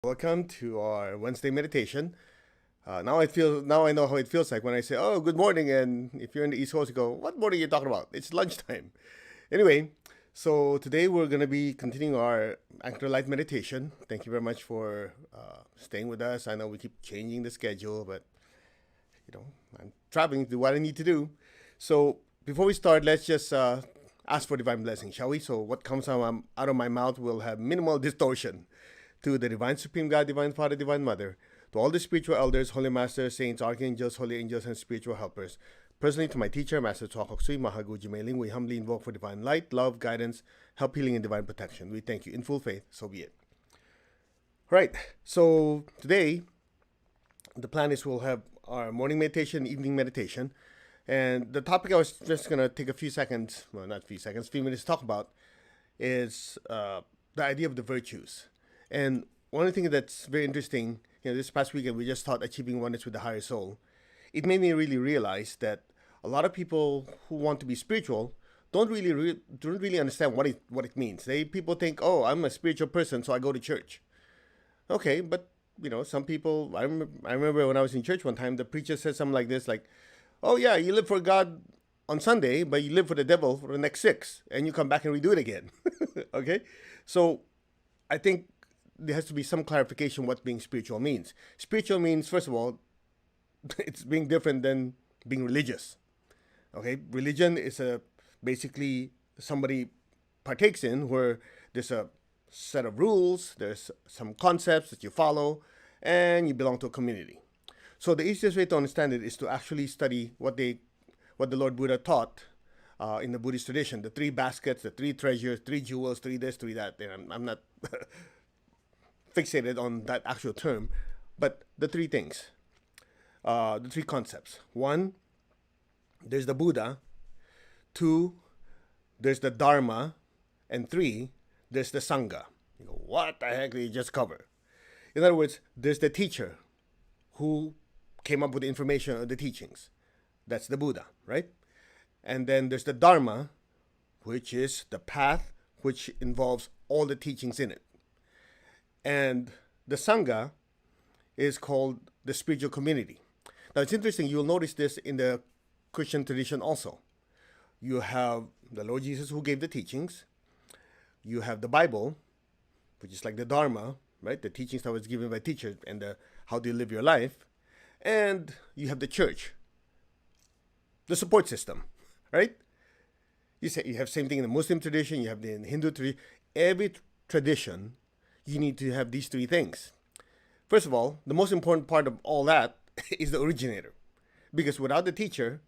Welcome to our Wednesday meditation. Now I know how it feels like when I say, "Oh, good morning," and if you're in the East Coast, you go, "What morning are you talking about? It's lunchtime." Anyway, so today we're gonna be continuing our Anchor Light meditation. Thank you very much for staying with us. I know we keep changing the schedule, but I'm traveling to do what I need to do. So before we start, let's just ask for divine blessing, shall we? So what comes out of my mouth will have minimal distortion. To the divine supreme God, divine Father, divine Mother, to all the spiritual elders, holy masters, saints, archangels, holy angels, and spiritual helpers. Personally, to my teacher, Master Chokok Sui Mahaguji Mailing, we humbly invoke for divine light, love, guidance, help, healing, and divine protection. We thank you in full faith. So be it. Right. So today, the plan is we'll have our morning meditation, evening meditation, and the topic I was just gonna take a few seconds, well, not a few seconds, a few minutes to talk about is the idea of the virtues. And one of the things that's very interesting, this past weekend we just taught achieving oneness with the higher soul. It made me really realize that a lot of people who want to be spiritual don't really understand what it means. People think, oh, I'm a spiritual person, so I go to church. Okay, but some people. I remember when I was in church one time, the preacher said something like this, like, "Oh yeah, you live for God on Sunday, but you live for the devil for the next six, and you come back and redo it again." Okay, so I think there has to be some clarification what being spiritual means. Spiritual means, first of all, it's being different than being religious. Okay, religion is a basically somebody partakes in where there's a set of rules, there's some concepts that you follow, and you belong to a community. So the easiest way to understand it is to actually study what the Lord Buddha taught in the Buddhist tradition: the three baskets, the three treasures, three jewels, three this, three that. And I'm not fixated on that actual term, but the three things, the three concepts. One, there's the Buddha. Two, there's the Dharma. And three, there's the Sangha. You go, what the heck did you just cover? In other words, there's the teacher who came up with the information or the teachings. That's the Buddha, right? And then there's the Dharma, which is the path which involves all the teachings in it. And the Sangha is called the spiritual community. Now it's interesting, you'll notice this in the Christian tradition also. You have the Lord Jesus who gave the teachings. You have the Bible, which is like the Dharma, right? The teachings that was given by teachers and how do you live your life. And you have the church, the support system, right? You have same thing in the Muslim tradition, you have the Hindu tradition. Every tradition, you need to have these three things. First of all, the most important part of all that is the originator. Because without the teacher,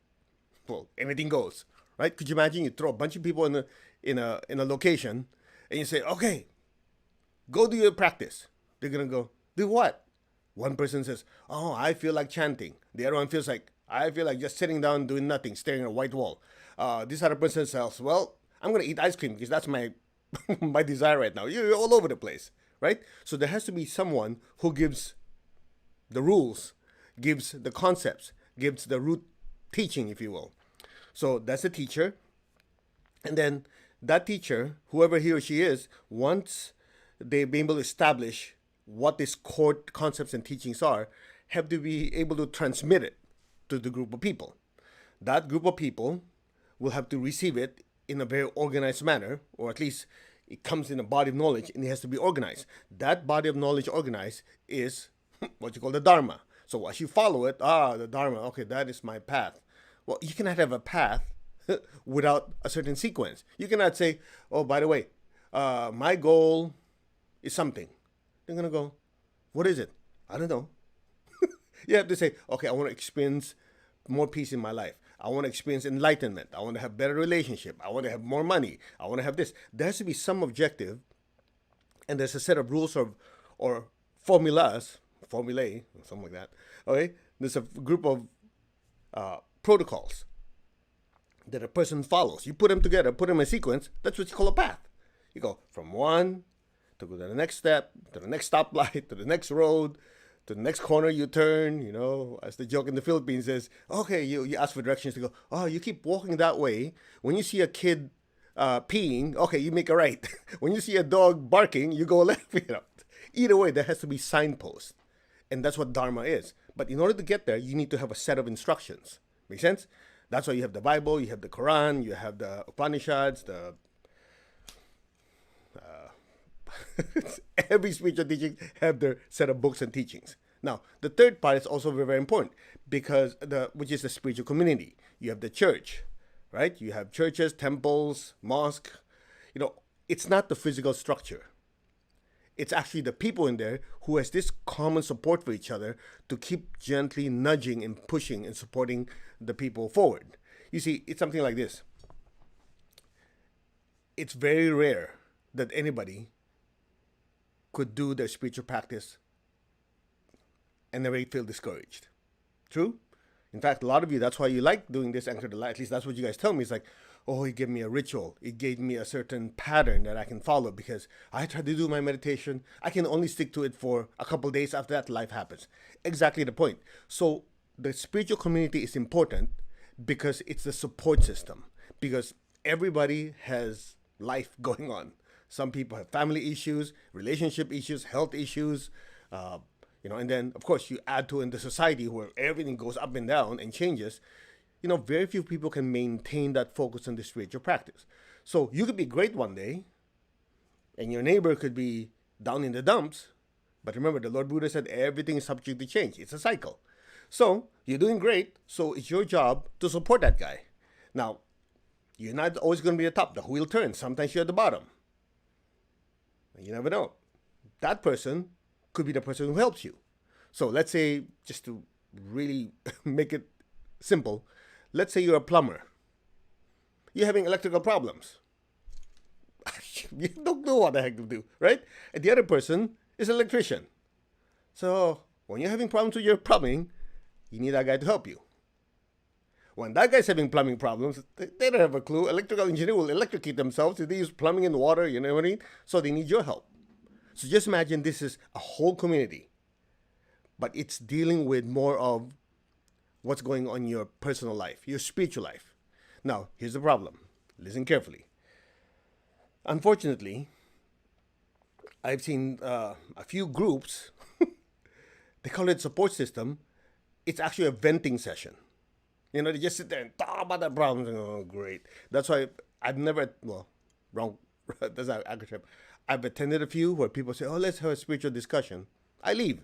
well, anything goes, right? Could you imagine you throw a bunch of people in a location and you say, okay, go do your practice. They're going to go, do what? One person says, oh, I feel like chanting. The other one feels like, I feel like just sitting down doing nothing, staring at a white wall. This other person says, well, I'm going to eat ice cream because that's my my desire right now. You're all over the place, right? So there has to be someone who gives the rules, gives the concepts, gives the root teaching, if you will. So that's the teacher. And then that teacher, whoever he or she is, once they be able to establish what these core concepts and teachings are, have to be able to transmit it to the group of people. That group of people will have to receive it in a very organized manner, or at least it comes in a body of knowledge and it has to be organized. That body of knowledge organized is what you call the Dharma. So as you follow it, the Dharma, okay, that is my path. Well, you cannot have a path without a certain sequence. You cannot say, oh, by the way, my goal is something. They're going to go, what is it? I don't know. You have to say, okay, I want to experience more peace in my life. I want to experience enlightenment. I want to have better relationship. I want to have more money. I want to have this. There has to be some objective, and there's a set of rules or formulae, something like that. Okay, there's a group of protocols that a person follows. You put them together, put them in a sequence. That's what you call a path. You go from one to go to the next step, to the next stoplight, to the next road, to the next corner you turn, as the joke in the Philippines is, okay, you ask for directions to go, oh, you keep walking that way. When you see a kid peeing, okay, you make a right. When you see a dog barking, you go left, Either way, there has to be signposts. And that's what Dharma is. But in order to get there, you need to have a set of instructions. Make sense? That's why you have the Bible, you have the Quran, you have the Upanishads, the every spiritual teaching have their set of books and teachings. Now, the third part is also very, very important because which is the spiritual community. You have the church, right? You have churches, temples, mosque. It's not the physical structure. It's actually the people in there who has this common support for each other to keep gently nudging and pushing and supporting the people forward. You see, it's something like this. It's very rare that anybody could do their spiritual practice and never feel discouraged. True? In fact, a lot of you, that's why you like doing this Anchor the Light. At least that's what you guys tell me. It's like, oh, it gave me a ritual. It gave me a certain pattern that I can follow because I try to do my meditation. I can only stick to it for a couple of days. After that, life happens. Exactly the point. So the spiritual community is important because it's the support system. Because everybody has life going on. Some people have family issues, relationship issues, health issues, and then, of course, you add to in the society where everything goes up and down and changes. Very few people can maintain that focus on the spiritual practice. So you could be great one day, and your neighbor could be down in the dumps. But remember, the Lord Buddha said everything is subject to change. It's a cycle. So you're doing great. So it's your job to support that guy. Now, you're not always going to be at the top. The wheel turns. Sometimes you're at the bottom. You never know. That person could be the person who helps you. So let's say, just to really make it simple, let's say you're a plumber. You're having electrical problems. You don't know what the heck to do, right? And the other person is an electrician. So when you're having problems with your plumbing, you need that guy to help you. When that guy's having plumbing problems, they don't have a clue. Electrical engineer will electrocute themselves if they use plumbing and water, you know what I mean? So they need your help. So just imagine this is a whole community, but it's dealing with more of what's going on in your personal life, your spiritual life. Now, here's the problem. Listen carefully. Unfortunately, I've seen a few groups, they call it support system. It's actually a venting session. They just sit there and talk about their problems. And, oh, great. That's why I've never, wrong. That's not accurate. I've attended a few where people say, oh, let's have a spiritual discussion. I leave.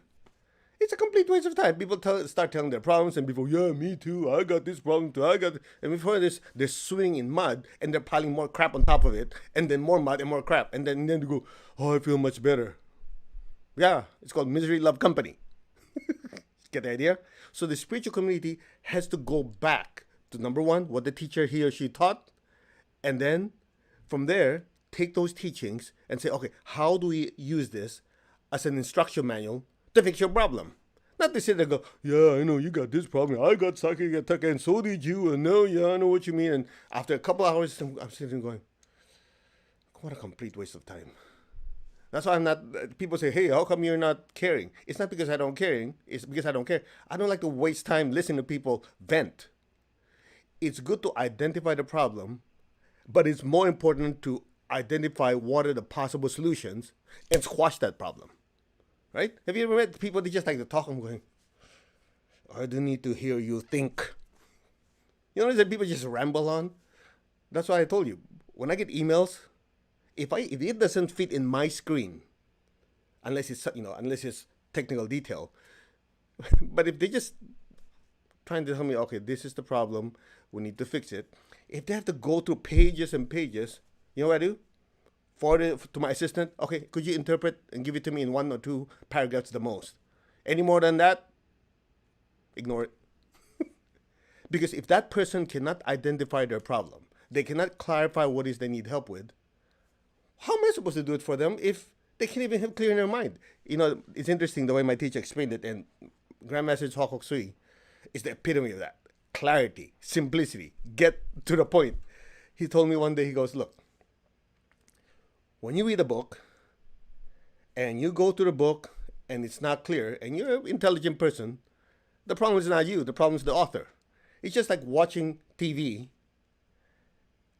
It's a complete waste of time. People start telling their problems, and people, yeah, me too. I got this problem too. And before this, they're swimming in mud, and they're piling more crap on top of it, and then more mud and more crap. And then they go, oh, I feel much better. Yeah, it's called misery, love, company. Get the idea? So the spiritual community has to go back to, number one, what the teacher he or she taught, and then from there, take those teachings and say, okay, how do we use this as an instruction manual to fix your problem? Not to sit there and go, yeah, I know you got this problem. I got psychic attack, and so did you. And no, yeah, I know what you mean. And after a couple hours, I'm sitting going, what a complete waste of time. That's why I'm not, people say, hey, how come you're not caring? It's not because I don't care. It's because I don't care. I don't like to waste time listening to people vent. It's good to identify the problem, but it's more important to identify what are the possible solutions and squash that problem. Right? Have you ever met people that just like to talk and going, I don't need to hear you think. That people just ramble on? That's why I told you, when I get emails, if it doesn't fit in my screen, unless it's technical detail, but if they just trying to tell me, okay, this is the problem, we need to fix it. If they have to go through pages and pages, you know what I do? Forward it to my assistant. Okay, could you interpret and give it to me in 1 or 2 paragraphs the most? Any more than that, ignore it. Because if that person cannot identify their problem, they cannot clarify what is they need help with, how am I supposed to do it for them if they can't even have clear in their mind? It's interesting the way my teacher explained it, and Grandmaster Chokok Sui is the epitome of that. Clarity, simplicity, get to the point. He told me one day, he goes, look, when you read a book and you go through the book and it's not clear and you're an intelligent person, the problem is not you, the problem is the author. It's just like watching TV,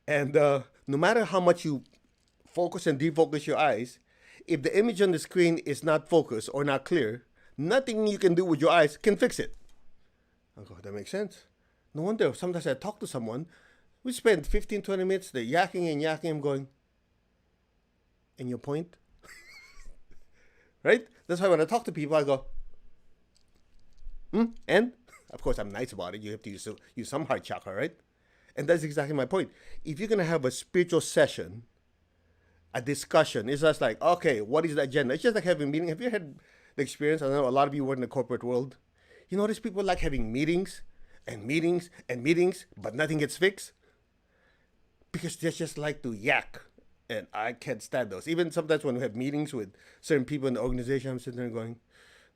and no matter how much you focus and defocus your eyes, if the image on the screen is not focused or not clear, nothing you can do with your eyes can fix it. I go, that makes sense. No wonder sometimes I talk to someone, we spend 15, 20 minutes, they're yakking and yakking, I'm going, and your point? Right? That's why when I talk to people, I go, and? Of course, I'm nice about it. You have to use some heart chakra, right? And that's exactly my point. If you're going to have a spiritual session, a discussion, it's just like, okay, what is the agenda? It's just like having a meeting. Have you had the experience? I know a lot of you work in the corporate world. You notice people like having meetings and meetings and meetings, but nothing gets fixed? Because they just like to yak. And I can't stand those. Even sometimes when we have meetings with certain people in the organization, I'm sitting there going,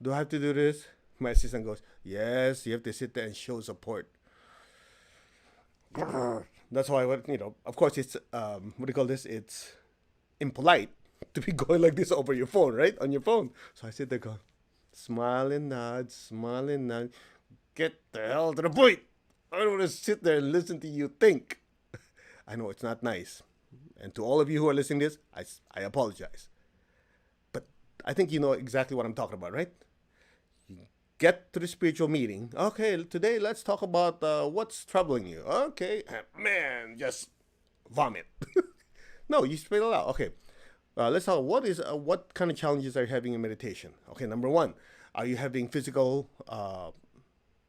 do I have to do this? My assistant goes, yes, you have to sit there and show support. That's why, of course, it's, what do you call this? It's impolite to be going like this over your phone, right? On your phone. So I sit there going, smile and nod. Get the hell to the point. I don't want to sit there and listen to you think. I know it's not nice. And to all of you who are listening to this, I apologize. But I think you know exactly what I'm talking about, right? You get to the spiritual meeting. Okay, today let's talk about what's troubling you. Okay, man, just vomit. No, you spit it out. Okay, let's talk. What kind of challenges are you having in meditation? Okay, number one, are you having physical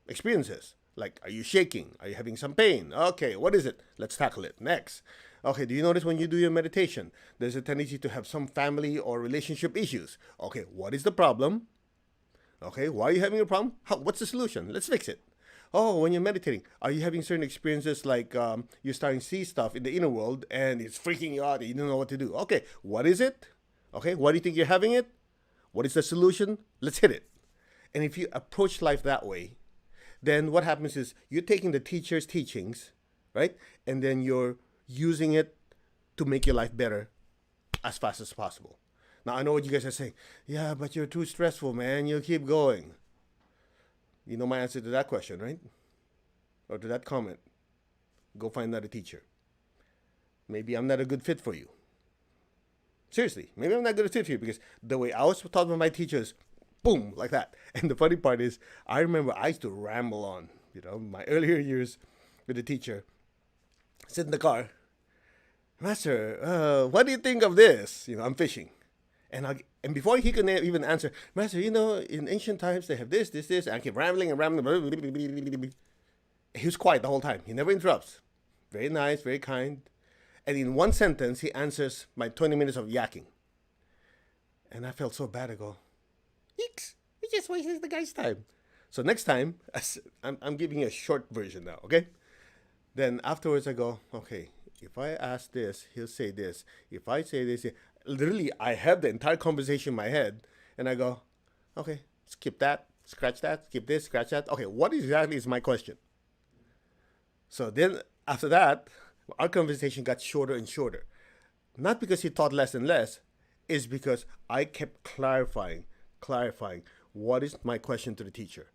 experiences? Like, are you shaking? Are you having some pain? Okay, what is it? Let's tackle it. Next. Okay, do you notice when you do your meditation, there's a tendency to have some family or relationship issues? Okay, what is the problem? Okay, why are you having a problem? What's the solution? Let's fix it. Oh, when you're meditating, are you having certain experiences like you're starting to see stuff in the inner world and it's freaking you out and you don't know what to do? Okay, what is it? Okay, why do you think you're having it? What is the solution? Let's hit it. And if you approach life that way, then what happens is you're taking the teacher's teachings, right? And then you're using it to make your life better as fast as possible. Now, I know what you guys are saying. Yeah, but you're too stressful, man. You'll keep going. You know my answer to that question, right? Or to that comment. Go find another teacher. Maybe I'm not a good fit for you. Seriously, maybe I'm not a good fit for you because the way I was taught by my teachers, boom, like that. And the funny part is, I remember I used to ramble on, my earlier years with the teacher. Sit in the car. Master, what do you think of this? I'm fishing. And before he could even answer, Master, in ancient times they have this. And I keep rambling and rambling. He was quiet the whole time. He never interrupts. Very nice, very kind. And in one sentence, he answers my 20 minutes of yakking. And I felt so bad. I go, eeks, he just wasted the guy's time. So next time, I'm giving you a short version now, okay? Then afterwards I go, okay, if I ask this, he'll say this. If I say this, literally I have the entire conversation in my head and I go, okay, skip that, scratch that, skip this, scratch that. Okay, what exactly is my question? So then after that, our conversation got shorter and shorter. Not because he taught less and less, it's because I kept clarifying what is my question to the teacher.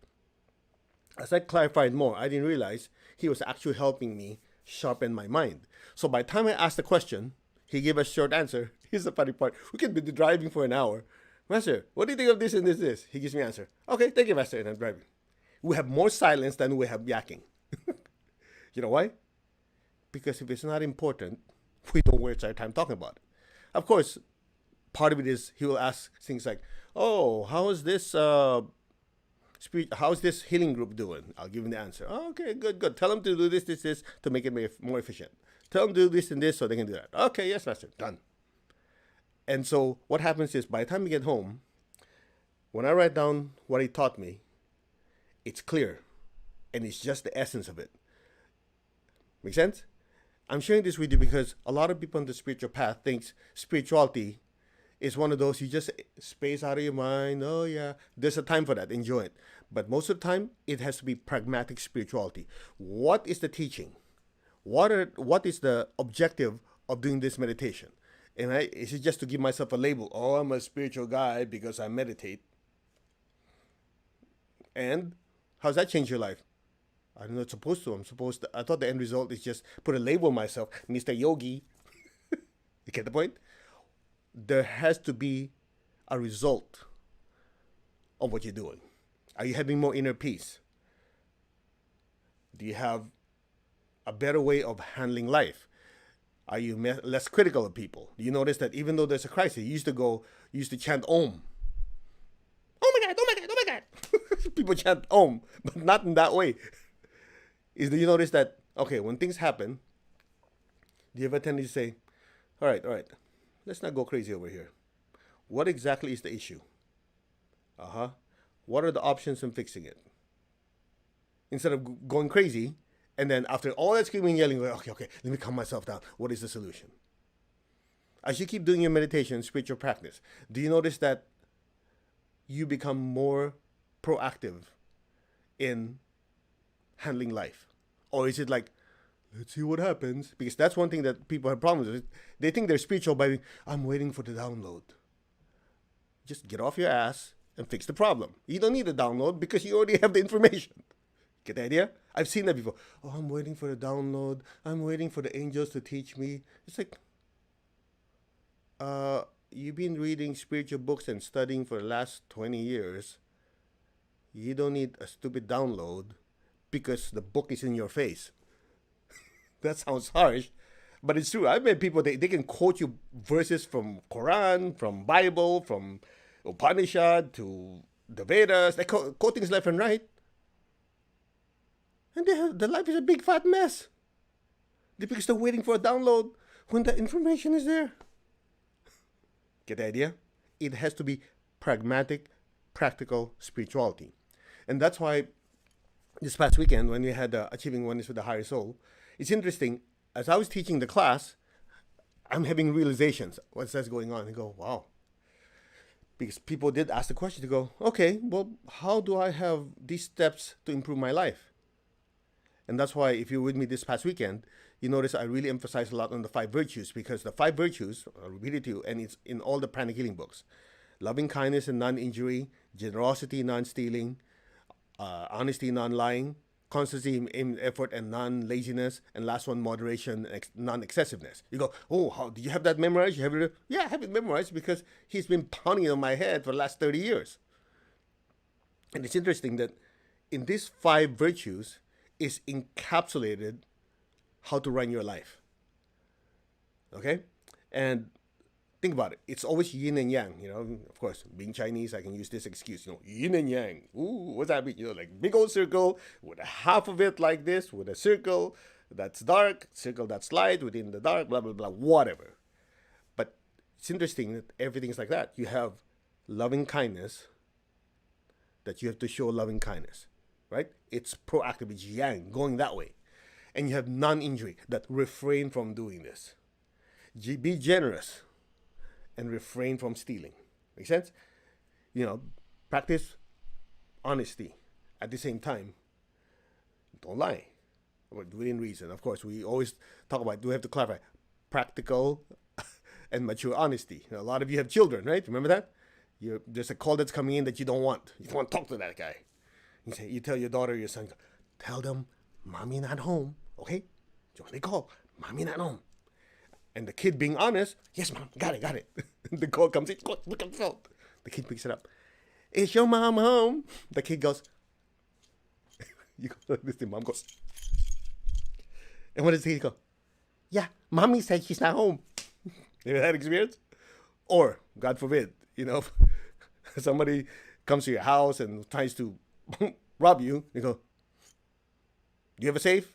As I clarified more, I didn't realize he was actually helping me sharpen my mind. So by the time I asked the question, he gave a short answer. Here's the funny part. We could be driving for an hour. Master, what do you think of this and this? He gives me an answer. Okay, thank you, Master. And I'm driving. We have more silence than we have yakking. You know why? Because if it's not important, we don't waste our time talking about it. Of course, part of it is he will ask things like, oh, how's this healing group doing? I'll give him the answer. Oh, okay, good. Tell them to do this to make it more efficient. Tell them to do this and this so they can do that. Okay, yes, Master, done. And so what happens is by the time we get home, when I write down what he taught me, it's clear. And it's just the essence of it. Make sense? I'm sharing this with you because a lot of people on the spiritual path thinks spirituality is one of those you just space out of your mind. Oh yeah, there's a time for that. Enjoy it. But most of the time, it has to be pragmatic spirituality. What is the teaching? What is the objective of doing this meditation? And is it just to give myself a label? Oh, I'm a spiritual guy because I meditate. And how's that change your life? I don't know. It's supposed to. I thought the end result is just put a label on myself, Mr. Yogi. You get the point? There has to be a result of what you're doing? Are you having more inner peace? Do you have a better way of handling life? Are you less critical of people? Do you notice that even though there's a crisis, you used to chant Om. Oh my God, oh my God, oh my God. People chant Om, but not in that way. Do you notice that, okay, when things happen, do you ever tend to say, all right, let's not go crazy over here. What exactly is the issue? What are the options in fixing it? Instead of going crazy, and then after all that screaming and yelling, okay, let me calm myself down. What is the solution? As you keep doing your meditation, spiritual practice, do you notice that you become more proactive in handling life? Or is it like, let's see what happens? Because that's one thing that people have problems with. They think they're spiritual by, I'm waiting for the download. Just get off your ass and fix the problem. You don't need the download because you already have the information. Get the idea? I've seen that before. Oh, I'm waiting for the download. I'm waiting for the angels to teach me. It's like, you've been reading spiritual books and studying for the last 20 years. You don't need a stupid download because the book is in your face. That sounds harsh, but it's true. I've met people, they can quote you verses from Quran, from Bible, from Upanishad to the Vedas. They quote things left and right. And their life is a big fat mess. Because they're waiting for a download when the information is there. Get the idea? It has to be pragmatic, practical spirituality. And that's why this past weekend, when we had Achieving Oneness with the Higher Soul, it's interesting. As I was teaching the class, I'm having realizations. What's that going on? And go, wow. Because people did ask the question to go, okay, well, how do I have these steps to improve my life? And that's why, if you're with me this past weekend, you notice I really emphasize a lot on the 5 virtues, because the 5 virtues, I'll repeat it to you, and it's in all the pranic healing books. Loving kindness and non-injury, generosity, non-stealing, honesty, non-lying, constancy in effort and non-laziness, and last one, moderation, non-excessiveness. You go, oh, how do you have that memorized? You have it? Yeah, I have it memorized because he's been pounding it on my head for the last 30 years. And it's interesting that in these 5 virtues is encapsulated how to run your life. Okay? And think about it. It's always yin and yang, Of course, being Chinese, I can use this excuse, yin and yang. Ooh, what's that mean? Like big old circle with a half of it like this, with a circle that's dark, circle that's light within the dark, blah, blah, blah, whatever. But it's interesting that everything's like that. You have loving kindness, that you have to show loving kindness, right? It's proactive, it's yang, going that way. And you have non-injury, that refrain from doing this. Be generous and refrain from stealing. Make sense? Practice honesty. At the same time, don't lie. Within reason. Of course, we always talk about, do we have to clarify, practical and mature honesty. A lot of you have children, right? Remember that? There's a call that's coming in that you don't want. You don't want to talk to that guy. You tell your daughter or your son, tell them, mommy not home, okay? So when they call, mommy not home. And the kid being honest, yes, mom, got it. The call comes in, look at the phone. The kid picks it up. Is your mom home? The kid goes, you go like this, the mom goes. And what does the kid go? Yeah, mommy said she's not home. You ever had experience? Or, God forbid, somebody comes to your house and tries to rob you. You go, do you have a safe?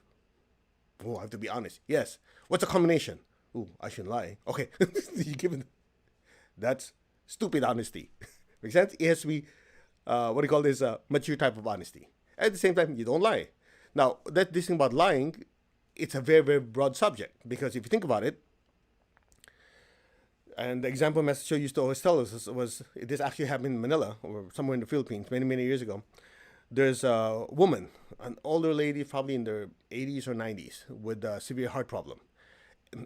Oh, I have to be honest. Yes. What's the combination? Oh, I shouldn't lie. Okay. You give it. That's stupid honesty. Make sense? It has to be, mature type of honesty. At the same time, you don't lie. Now, this thing about lying, it's a very, very broad subject. Because if you think about it, and the example Master Cho used to always tell us was, this actually happened in Manila, or somewhere in the Philippines, many, many years ago. There's a woman, an older lady, probably in their 80s or 90s, with a severe heart problem.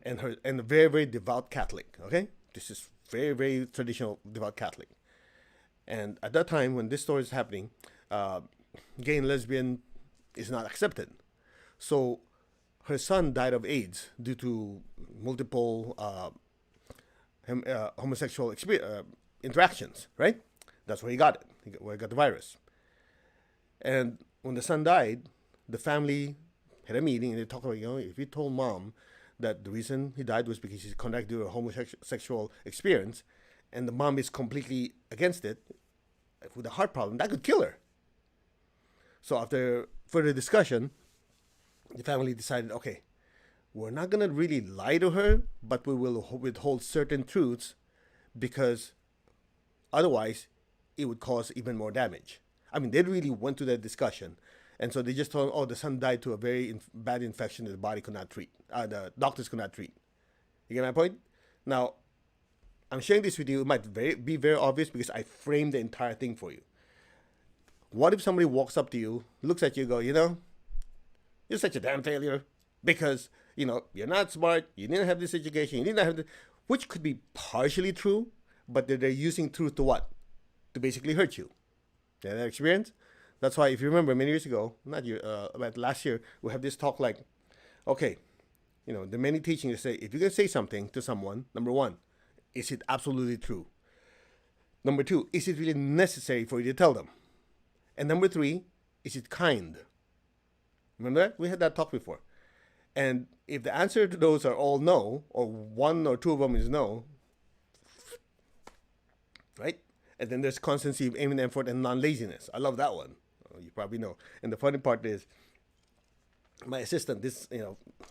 And a very, very devout Catholic, okay? This is very, very traditional devout Catholic. And at that time, when this story is happening, gay and lesbian is not accepted. So her son died of AIDS due to multiple homosexual interactions, right? That's where he got it, where he got the virus. And when the son died, the family had a meeting and they talked about, if you told mom that the reason he died was because he conducted a homosexual experience, and the mom is completely against it, with a heart problem, that could kill her. So after further discussion, the family decided, okay, we're not going to really lie to her, but we will withhold certain truths because otherwise it would cause even more damage. I mean, they really went to that discussion. And so they just told him, oh, the son died to a very bad infection that the body could not treat. The doctors could not treat. You get my point? Now, I'm sharing this with you. It might be very obvious because I framed the entire thing for you. What if somebody walks up to you, looks at you, go, you're such a damn failure because, you're not smart, you didn't have this education, you didn't have this, which could be partially true, but they're using truth to what? To basically hurt you. You have that experience? That's why, if you remember, many years ago, about last year, we have this talk like, okay, the many teachings say, if you're going to say something to someone, number one, is it absolutely true? Number two, is it really necessary for you to tell them? And number three, is it kind? Remember that? We had that talk before. And if the answer to those are all no, or one or two of them is no, right? And then there's constancy, aim and effort, and non-laziness. I love that one. You probably know. And the funny part is, my assistant,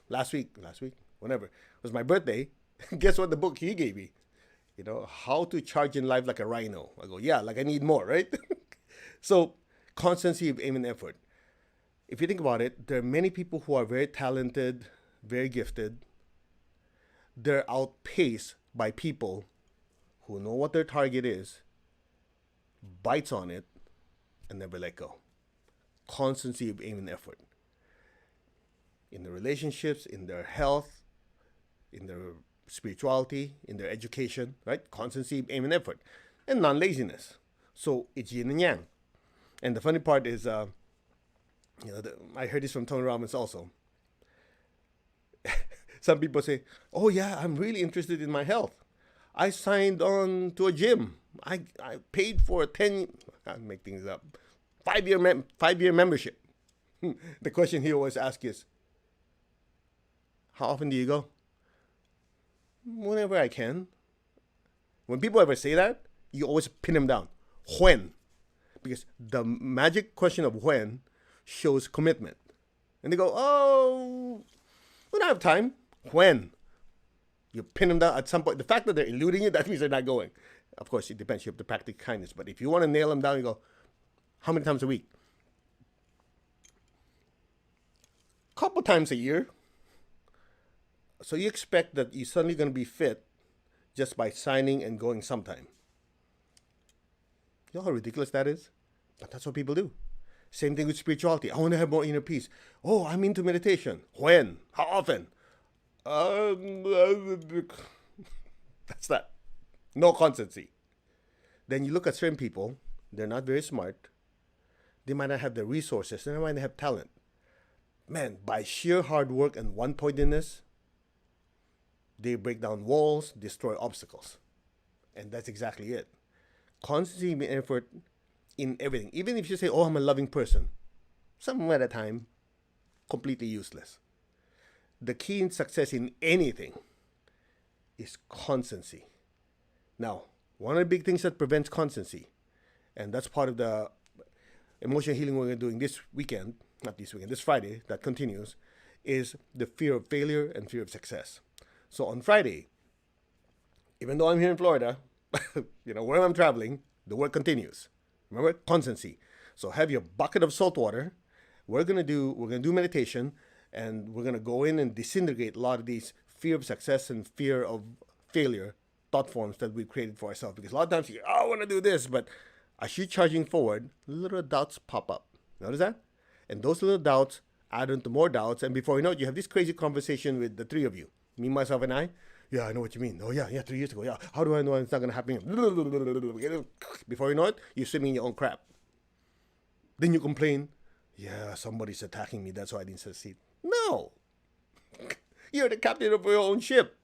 last week, whenever, was my birthday. Guess what the book he gave me? How to charge in life like a rhino. I go, yeah, like I need more, right? So, constancy of aim and effort. If you think about it, there are many people who are very talented, very gifted. They're outpaced by people who know what their target is, bites on it, and never let go. Constancy of aim and effort. In their relationships, in their health, in their spirituality, in their education, right? Constancy, aim, and effort. And non-laziness. So it's yin and yang. And the funny part is, I heard this from Tony Robbins also. Some people say, oh yeah, I'm really interested in my health. I signed on to a gym. I paid for I make things up, 5-year membership. The question he always asks is, how often do you go? Whenever I can. When people ever say that, you always pin them down. When? Because the magic question of when shows commitment. And they go, oh, we don't have time. When? You pin them down at some point. The fact that they're eluding you, that means they're not going. Of course, it depends. You have to practice kindness. But if you want to nail them down, you go, how many times a week? Couple times a year. So you expect that you're suddenly going to be fit just by signing and going sometime. You know how ridiculous that is? But that's what people do. Same thing with spirituality. I want to have more inner peace. Oh, I'm into meditation. When? How often? That's that. No constancy. Then you look at certain people, they're not very smart. They might not have the resources. They might not have talent. Man, by sheer hard work and one-pointedness, they break down walls, destroy obstacles. And that's exactly it. Constancy and effort in everything. Even if you say, oh, I'm a loving person, some at a time, completely useless. The key in success in anything is constancy. Now, one of the big things that prevents constancy, and that's part of the emotional healing we're doing this weekend, not this weekend, this Friday, that continues, is the fear of failure and fear of success. So on Friday, even though I'm here in Florida, where I'm traveling, the work continues. Remember, constancy. So have your bucket of salt water. We're gonna do meditation, and we're gonna go in and disintegrate a lot of these fear of success and fear of failure thought forms that we've created for ourselves. Because a lot of times you go, I want to do this, but as you're charging forward, little doubts pop up. Notice that? And those little doubts add on to more doubts, and before you know it, you have this crazy conversation with the three of you. Me, myself, and I. Yeah, I know what you mean. Oh, yeah, 3 years ago. Yeah, how do I know it's not going to happen? Before you know it, you're swimming in your own crap. Then you complain, yeah, somebody's attacking me. That's why I didn't succeed. No. You're the captain of your own ship.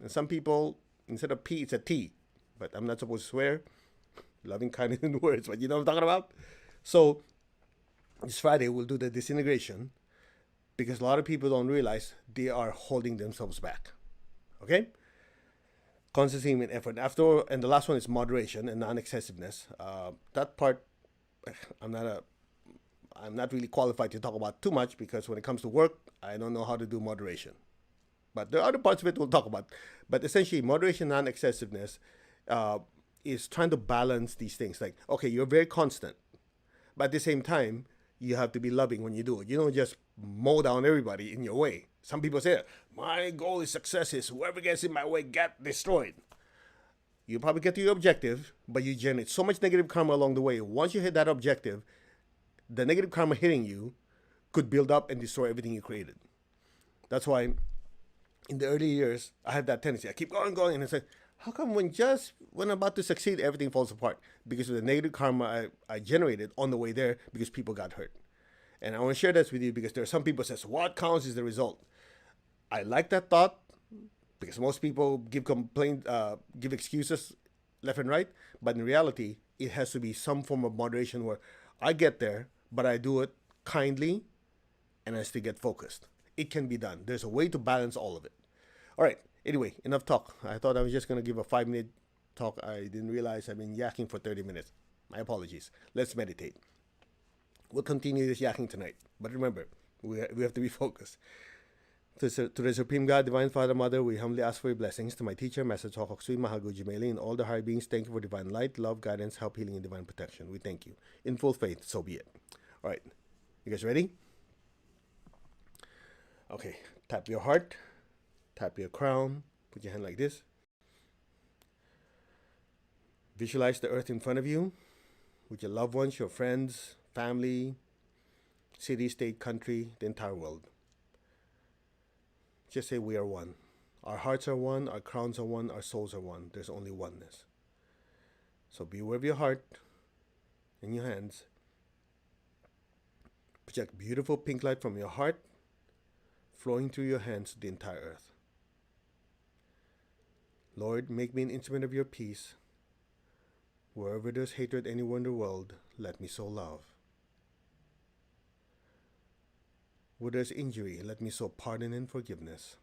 And some people Instead of P, it's a T. But I'm not supposed to swear. Loving kindness in words, but you know what I'm talking about? So this Friday we'll do the disintegration because a lot of people don't realize they are holding themselves back. Okay? Constancy and effort. After, and the last one is moderation and non-excessiveness. That part, I'm not a I'm not really qualified to talk about too much because when it comes to work, I don't know how to do moderation. But there are other parts of it we'll talk about. But essentially, moderation, non-excessiveness is trying to balance these things. Like, okay, you're very constant, but at the same time, you have to be loving when you do it. You don't just mow down everybody in your way. Some people say, my goal is success is whoever gets in my way get destroyed. You probably get to your objective, but you generate so much negative karma along the way. Once you hit that objective, the negative karma hitting you could build up and destroy everything you created. That's why in the early years, I had that tendency. I keep going, and it's like, how come when I'm about to succeed, everything falls apart? Because of the negative karma I generated on the way there because people got hurt. And I want to share this with you because there are some people who says, what counts is the result. I like that thought because most people give excuses left and right. But in reality, it has to be some form of moderation where I get there, but I do it kindly and I still get focused. It can be done. There's a way to balance all of it. All right. Anyway, enough talk. I thought I was just going to give a 5-minute talk. I didn't realize I've been yakking for 30 minutes. My apologies. Let's meditate. We'll continue this yakking tonight. But remember, we have to be focused. To the Supreme God, Divine Father, Mother, we humbly ask for your blessings. To my teacher, Master Chokok Sui Mahaguji Meli, and all the higher beings, thank you for divine light, love, guidance, help, healing, and divine protection. We thank you. In full faith, so be it. All right. You guys ready? Okay. Tap your heart. Tap your crown. Put your hand like this. Visualize the earth in front of you with your loved ones, your friends, family, city, state, country, the entire world. Just say we are one. Our hearts are one, our crowns are one, our souls are one. There's only oneness. So be aware of your heart and your hands. Project beautiful pink light from your heart flowing through your hands to the entire earth. Lord, make me an instrument of your peace. Wherever there's hatred anywhere in the world, let me sow love. Where there's injury, let me sow pardon and forgiveness.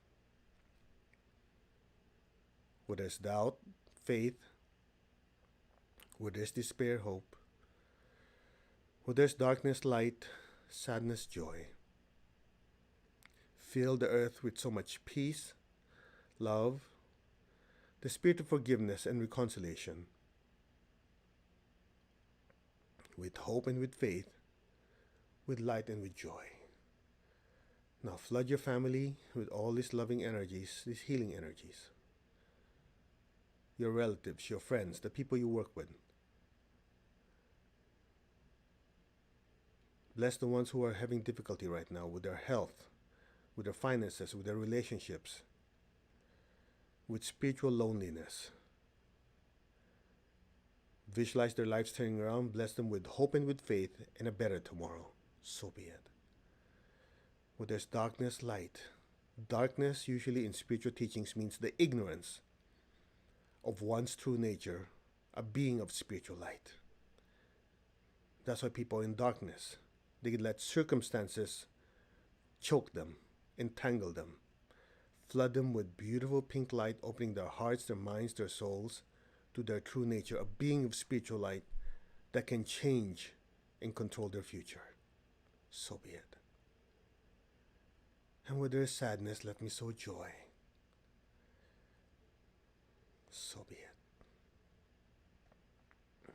Where there's doubt, faith. Where there's despair, hope. Where there's darkness, light, sadness, joy. Fill the earth with so much peace, love, the spirit of forgiveness and reconciliation. With hope and with faith, with light and with joy. Now flood your family with all these loving energies, these healing energies. Your relatives, your friends, the people you work with. Bless the ones who are having difficulty right now with their health, with their finances, with their relationships, with spiritual loneliness. Visualize their lives turning around. Bless them with hope and with faith and a better tomorrow. So be it. Where there's darkness, light. Darkness usually in spiritual teachings means the ignorance of one's true nature, a being of spiritual light. That's why people are in darkness. They let circumstances choke them, entangle them, flood them with beautiful pink light, opening their hearts, their minds, their souls to their true nature, a being of spiritual light that can change and control their future. So be it. And where there is sadness, let me sow joy. So be it.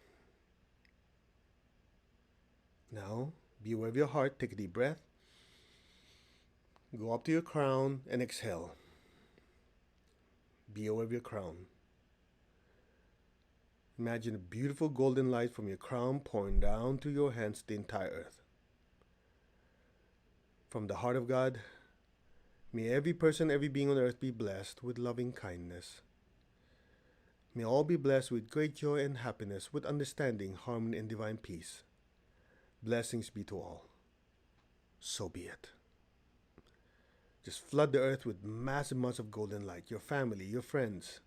Now, be aware of your heart. Take a deep breath. Go up to your crown and exhale. Be aware of your crown. Imagine a beautiful golden light from your crown pouring down to your hands to the entire earth. From the heart of God, may every person, every being on earth be blessed with loving kindness. May all be blessed with great joy and happiness, with understanding, harmony, and divine peace. Blessings be to all. So be it. Just flood the earth with massive amounts of golden light. Your family, your friends,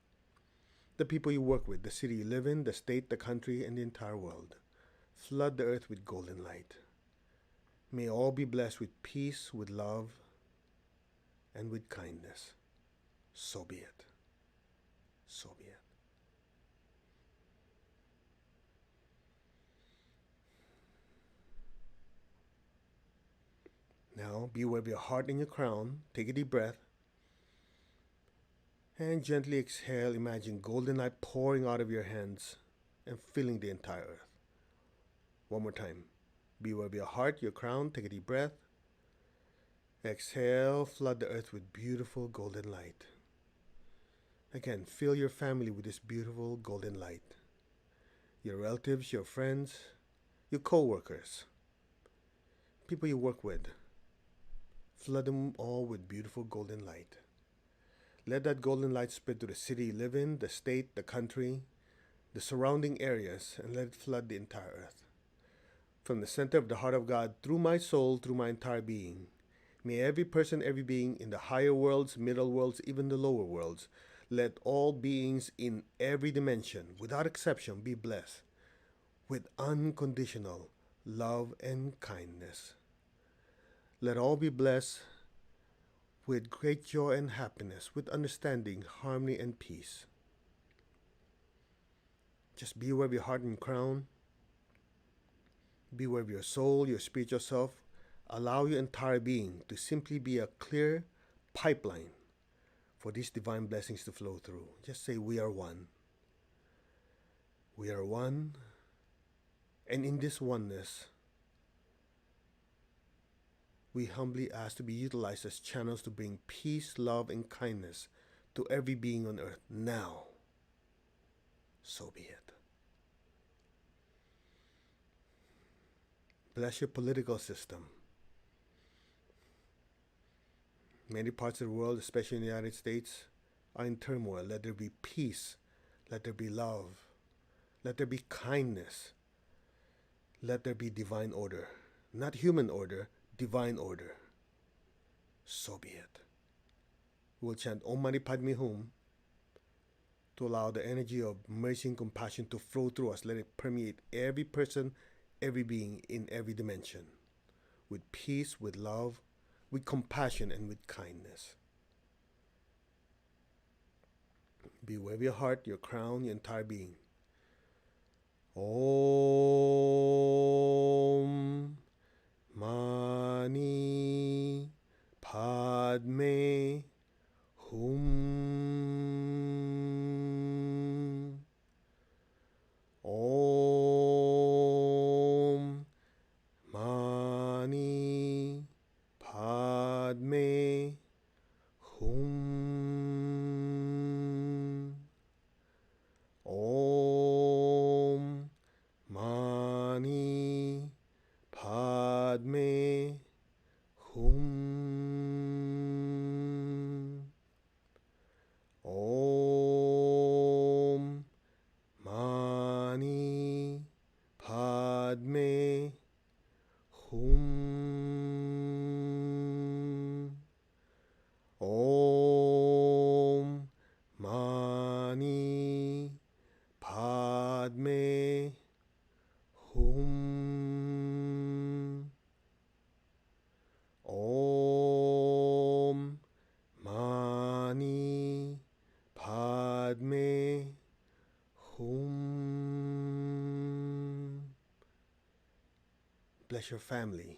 the people you work with, the city you live in, the state, the country, and the entire world. Flood the earth with golden light. May all be blessed with peace, with love, and with kindness. So be it. So be it. Now, be aware of your heart and your crown. Take a deep breath. And gently exhale. Imagine golden light pouring out of your hands and filling the entire earth. One more time. Be aware of your heart, your crown. Take a deep breath. Exhale. Flood the earth with beautiful golden light. Again, fill your family with this beautiful golden light. Your relatives, your friends, your co-workers, people you work with. Flood them all with beautiful golden light. Let that golden light spread to the city you live in, the state, the country, the surrounding areas, and let it flood the entire earth. From the center of the heart of God, through my soul, through my entire being, may every person, every being in the higher worlds, middle worlds, even the lower worlds, let all beings in every dimension, without exception, be blessed with unconditional love and kindness. Let all be blessed with great joy and happiness, with understanding, harmony, and peace. Just be aware of your heart and crown. Be aware of your soul, your spiritual self. Allow your entire being to simply be a clear pipeline for these divine blessings to flow through. Just say, we are one. We are one. And in this oneness, we humbly ask to be utilized as channels to bring peace, love, and kindness to every being on earth now. So be it. Bless your political system. Many parts of the world, especially in the United States, are in turmoil. Let there be peace. Let there be love. Let there be kindness. Let there be divine order. Not human order, divine order. So be it. We'll chant Om Mani Padme Hum to allow the energy of mercy and compassion to flow through us. Let it permeate every person, every being in every dimension, with peace, with love, with compassion, and with kindness. Be aware of your heart, your crown, your entire being. Om Mani Padme Hum. Om Mani Padme Hum. Om Mani Padme Hum. Om Mani Padme Hum. Om Mani Padme Hum. Om Mani Padme Hum. Bless your family,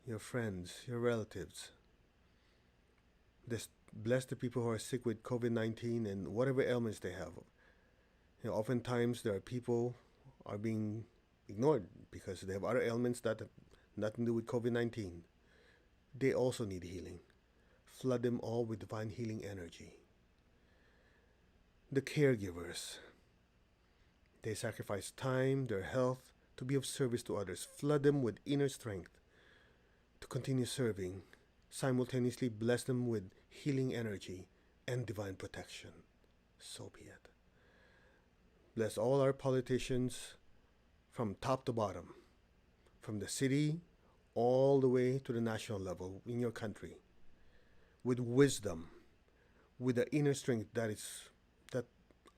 your friends, your relatives. Bless the people who are sick with COVID-19 and whatever ailments they have. Oftentimes there are people are being ignored because they have other ailments that have nothing to do with COVID-19. They also need healing. Flood them all with divine healing energy. The caregivers, they sacrifice time, their health, to be of service to others. Flood them with inner strength to continue serving. Simultaneously bless them with healing energy and divine protection. So be it. Bless all our politicians from top to bottom, from the city all the way to the national level in your country, with wisdom, with the inner strength that is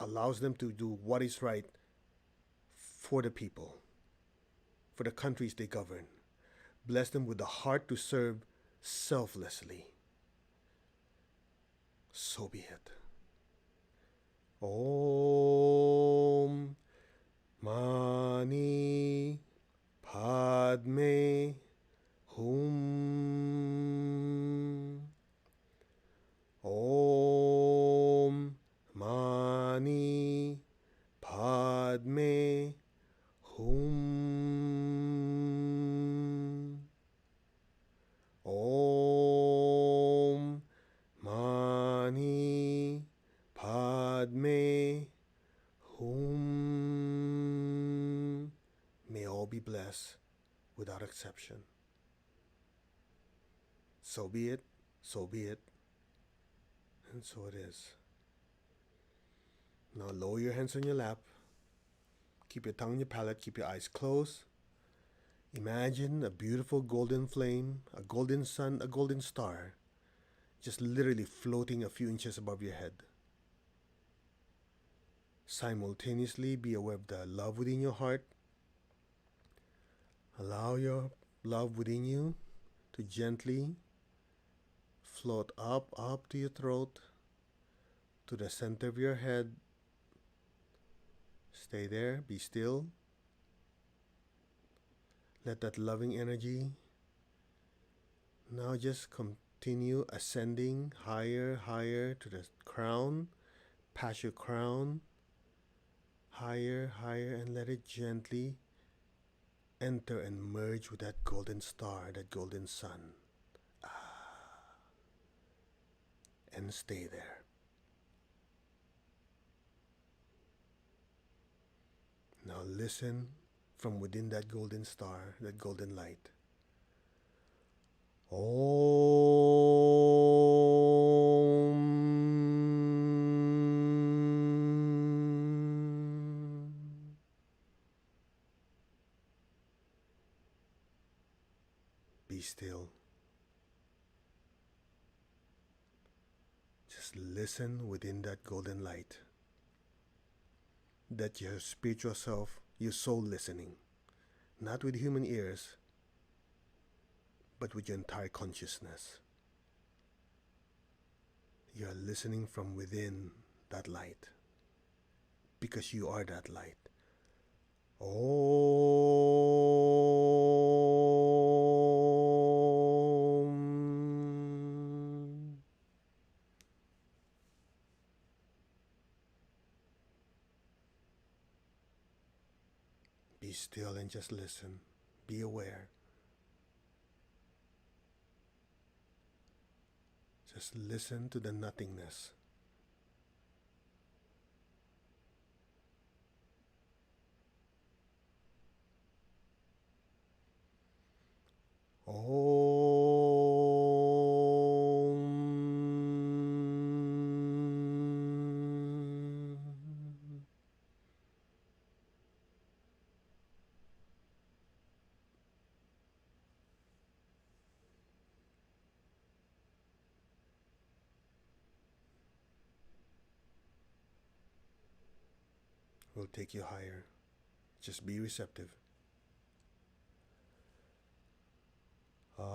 allows them to do what is right for the people, for the countries they govern. Bless them with the heart to serve selflessly. So be it. Om Mani Padme Hum. Om Mani Padme Hum. Om Mani Padme Hum. May all be blessed without exception. So be it, so be it, and so it is. Now lower your hands on your lap. Keep your tongue on your palate. Keep your eyes closed. Imagine a beautiful golden flame, a golden sun, a golden star, just literally floating a few inches above your head. Simultaneously be aware of the love within your heart. Allow your love within you to gently float up to your throat, to the center of your head. Stay there, be still. Let that loving energy now just continue ascending higher to the crown, past your crown, higher, and let it gently enter and merge with that golden star, that golden sun. And stay there. Now listen from within that golden star, that golden light. Om. Be still. Just listen within that golden light. That your spiritual self, your soul listening, not with human ears, but with your entire consciousness. You are listening from within that light, because you are that light. Om. Be still and just listen. Be aware. Just listen to the nothingness. Om. Will take you higher. Just be receptive. Om.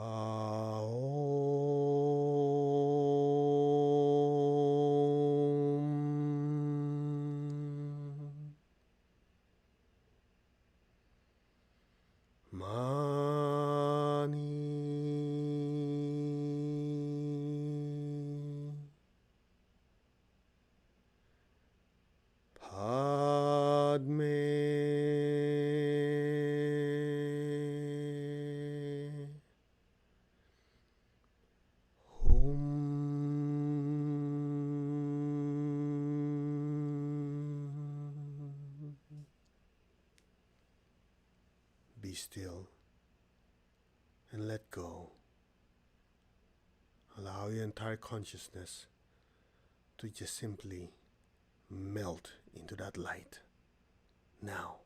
Mani Padme Hum. Be still and let go. Allow your entire consciousness to just simply melt into that light now.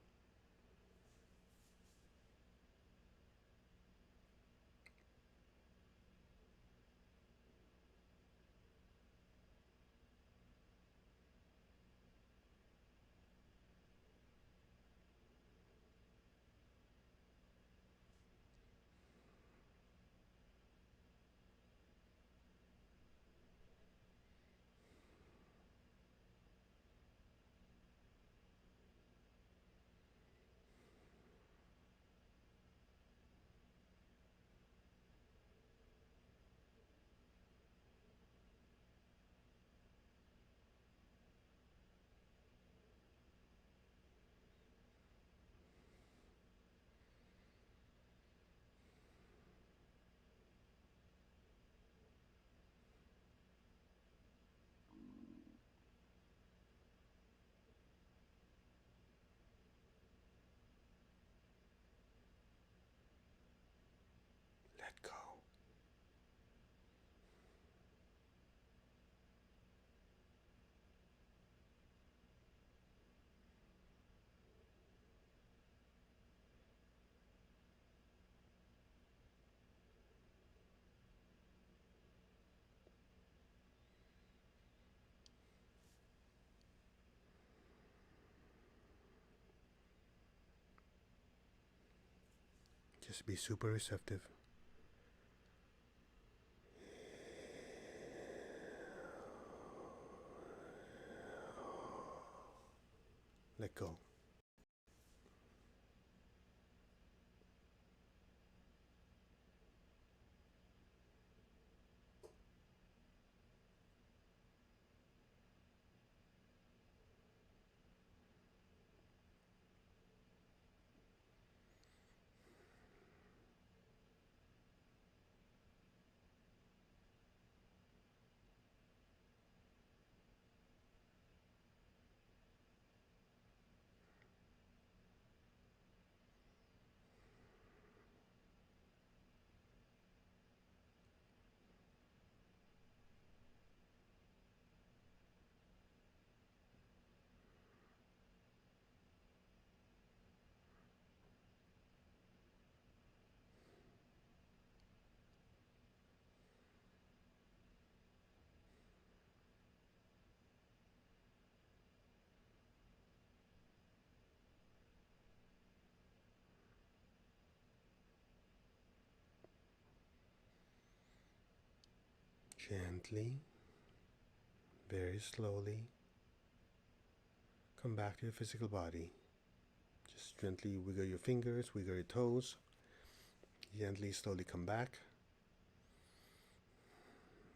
Just be super receptive. Let go. Gently, very slowly, come back to your physical body. Just gently wiggle your fingers, wiggle your toes. Gently, slowly come back.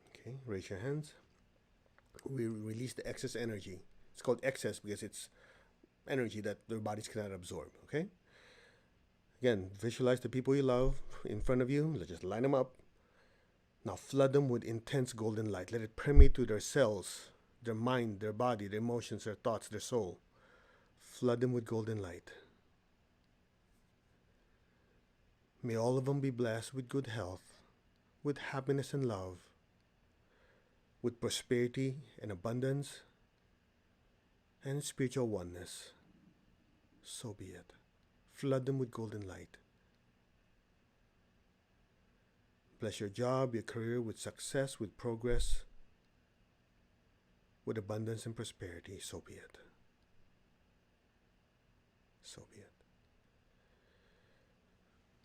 Okay, raise your hands. We release the excess energy. It's called excess because it's energy that their bodies cannot absorb. Okay? Again, visualize the people you love in front of you. Let's just line them up. Now flood them with intense golden light. Let it permeate to their cells, their mind, their body, their emotions, their thoughts, their soul. Flood them with golden light. May all of them be blessed with good health, with happiness and love, with prosperity and abundance, and spiritual oneness. So be it. Flood them with golden light. Bless your job, your career with success, with progress, with abundance and prosperity. So be it. So be it.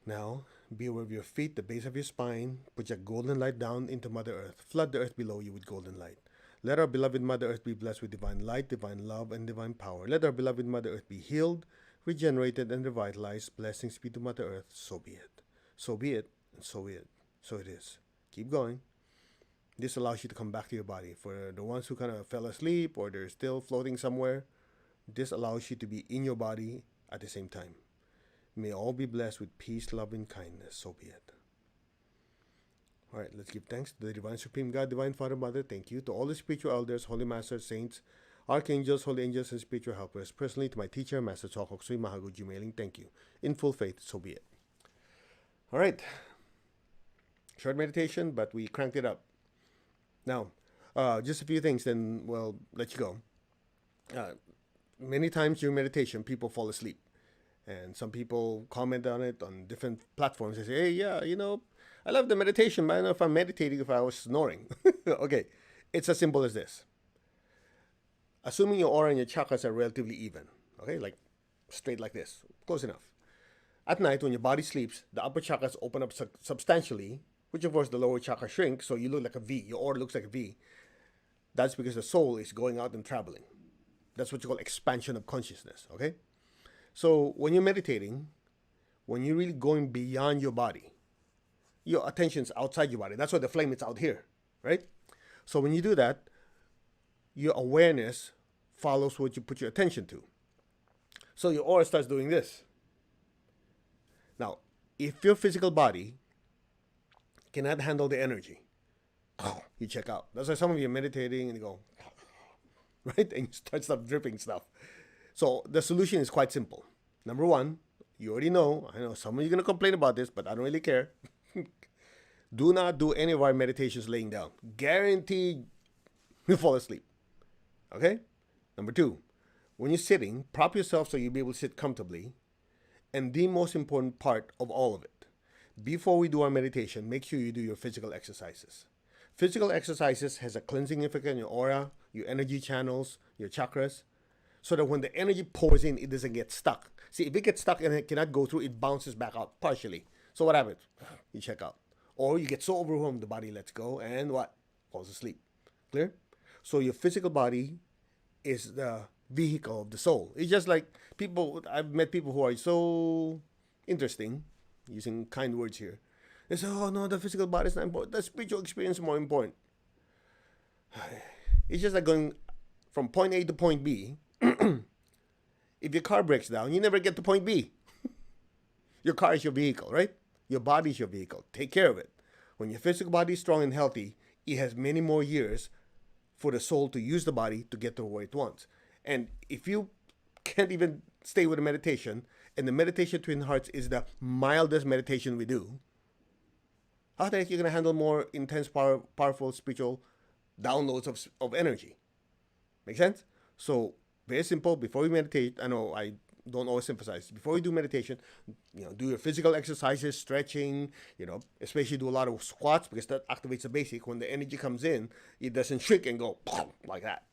Now, be aware of your feet, the base of your spine. Put your golden light down into Mother Earth. Flood the earth below you with golden light. Let our beloved Mother Earth be blessed with divine light, divine love, and divine power. Let our beloved Mother Earth be healed, regenerated, and revitalized. Blessings be to Mother Earth. So be it. So be it, and so be it. So it is. Keep going. This allows you to come back to your body. For the ones who kind of fell asleep or they're still floating somewhere, this allows you to be in your body at the same time. May all be blessed with peace, love, and kindness. So be it. All right, let's give thanks to the Divine Supreme God, Divine Father, Mother. Thank you to all the spiritual elders, holy masters, saints, archangels, holy angels, and spiritual helpers. Personally, to my teacher, Master Chokok Sui Mahagu Jumailing. Thank you. In full faith, so be it. All right. Short meditation, but we cranked it up. Now, just a few things, then we'll let you go. Many times during meditation, people fall asleep. And some people comment on it on different platforms. They say, hey, yeah, I love the meditation, but I don't know if I'm meditating if I was snoring. Okay, it's as simple as this. Assuming your aura and your chakras are relatively even, okay, like straight like this, close enough. At night, when your body sleeps, the upper chakras open up substantially, which of course the lower chakra shrinks, so you look like a V. Your aura looks like a V. That's because the soul is going out and traveling. That's what you call expansion of consciousness, okay? So when you're meditating, when you're really going beyond your body, your attention's outside your body. That's why the flame is out here, right? So when you do that, your awareness follows what you put your attention to. So your aura starts doing this. Now, if your physical body cannot handle the energy, you check out. That's why some of you are meditating and you go, right? And you start dripping stuff. So the solution is quite simple. Number one, you already know, I know some of you are going to complain about this, but I don't really care. Do not do any of our meditations laying down. Guaranteed you'll fall asleep. Okay? Number two, when you're sitting, prop yourself so you'll be able to sit comfortably. And the most important part of all of it, before we do our meditation, make sure you do your physical exercises. Physical exercises has a cleansing effect on your aura, your energy channels, your chakras, so that when the energy pours in, it doesn't get stuck. See, if it gets stuck and it cannot go through, it bounces back out partially. So what happens? You check out. Or you get so overwhelmed, the body lets go and what? Falls asleep. Clear? So your physical body is the vehicle of the soul. It's just like people, I've met people who are so interesting, using kind words here. They say, oh no, the physical body is not important. The spiritual experience is more important. It's just like going from point A to point B. If your car breaks down, you never get to point B. Your car is your vehicle, right? Your body is your vehicle. Take care of it. When your physical body is strong and healthy, it has many more years for the soul to use the body to get to where it wants. And if you can't even stay with a meditation, and the meditation Twin Hearts is the mildest meditation we do, how the heck are you going to handle more intense, powerful spiritual downloads of energy? Make sense? So, very simple. Before you meditate, I know I don't always emphasize, before you do meditation, do your physical exercises, stretching, especially do a lot of squats, because that activates the basic. When the energy comes in, it doesn't shrink and go like that.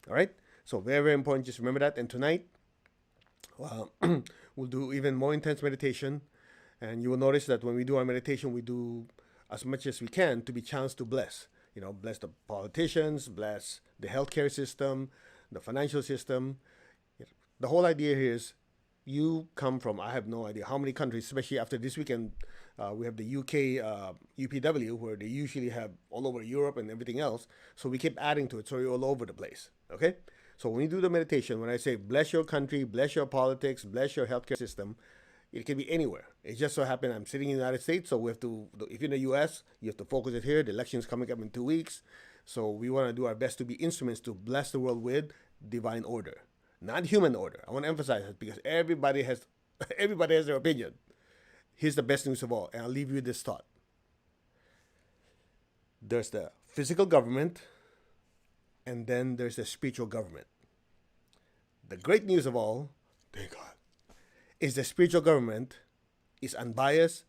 All right? So very, very important. Just remember that. And tonight, we'll do even more intense meditation. And you will notice that when we do our meditation, we do as much as we can to be challenged to bless. Bless the politicians, bless the healthcare system, the financial system. The whole idea here is you come from, I have no idea how many countries, especially after this weekend, we have the UK UPW, where they usually have all over Europe and everything else. So we keep adding to it, so you're all over the place, okay? So when you do the meditation, when I say bless your country, bless your politics, bless your healthcare system, it can be anywhere. It just so happened I'm sitting in the United States, so we have to, if you're in the US, you have to focus it here. The election's coming up in 2 weeks. So we want to do our best to be instruments to bless the world with divine order. Not human order. I want to emphasize it because everybody has their opinion. Here's the best news of all, and I'll leave you with this thought. There's the physical government, and then there's the spiritual government. The great news of all, thank God, is the spiritual government is unbiased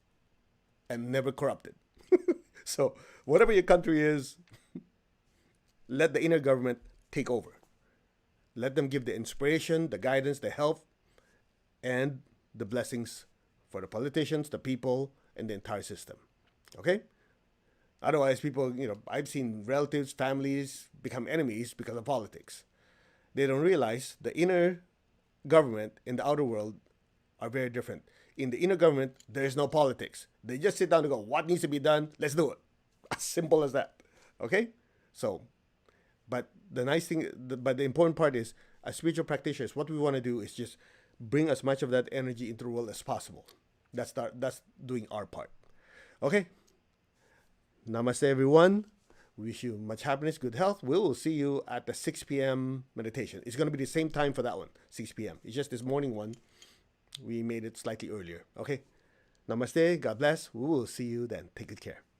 and never corrupted. So whatever your country is, let the inner government take over. Let them give the inspiration, the guidance, the help, and the blessings for the politicians, the people, and the entire system. Okay? Otherwise, people, I've seen relatives, families become enemies because of politics. They don't realize the inner government and the outer world are very different. In the inner government, there is no politics. They just sit down and go, what needs to be done? Let's do it. As simple as that. Okay? So, but the nice thing, but the important part is, as spiritual practitioners, what we want to do is just bring as much of that energy into the world as possible. That's doing our part. Okay? Namaste, everyone. Wish you much happiness, good health. We will see you at the 6 p.m. meditation. It's going to be the same time for that one, 6 p.m. It's just this morning one. We made it slightly earlier. Okay? Namaste. God bless. We will see you then. Take good care.